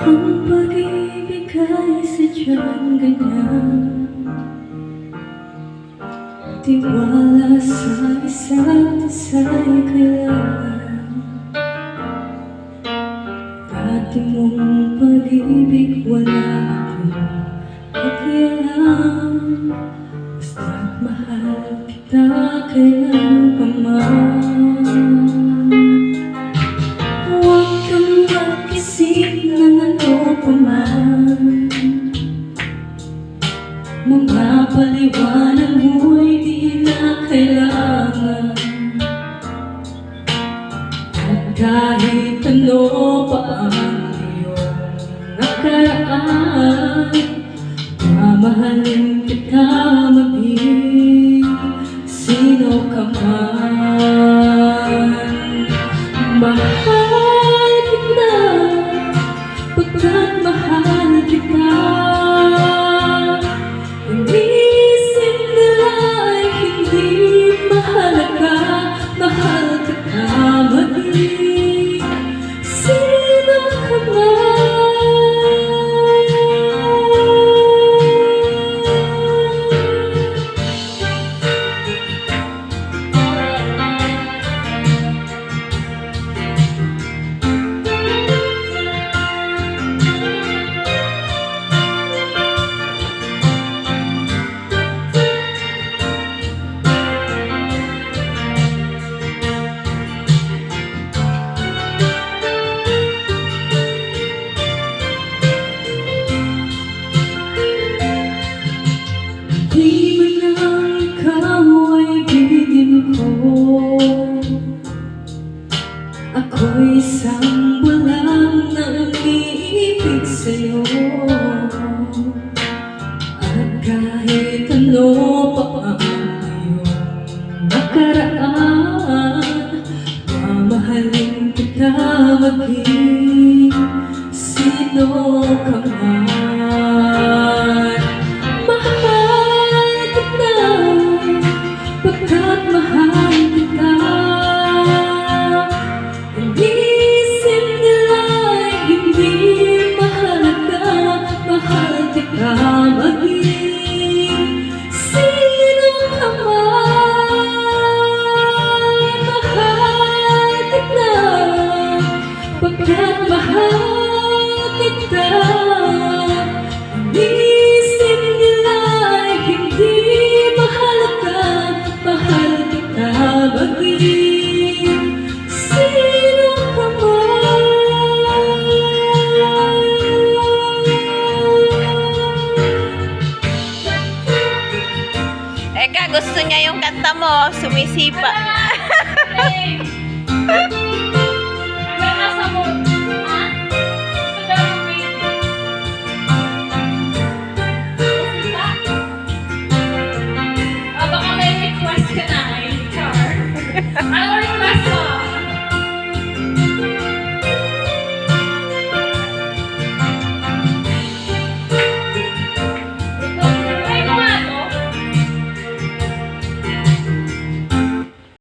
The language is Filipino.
Ang pag-ibig ay sadyang ganyan, tiwala sa isa't isa'y kailangan. Dati mong pag-ibig wala akong pakialam, basta't mahal kita kailan pa man. Huwag kang mag-isip ng ano pa man, mga paliwanag mo'y di na kailangan. At kahit ano pa ang iyong nakaraan, mamahalin kita maging sino ka man. Mahal kita pagkat mahal kita. Inisip nila ay hindi mahalaga, mahal kita maging sino ka man. Di man lang ikaw ay ibigin ko, ako'y isang walang nang-iibig sa'yo. At kahit ano pa ang iyong nakaraan, mamahalin kita maging sino ka man. Pagkat mahal kita, inisip nila ay hindi mahalaga, mahal kita maging sino ka man. Mahal kita, pagkat mahal kita, inisip nila ay hindi mahalaga, mahal kita maging sino ka man. Eka, gusto niya yung kanta mo, sumisipa.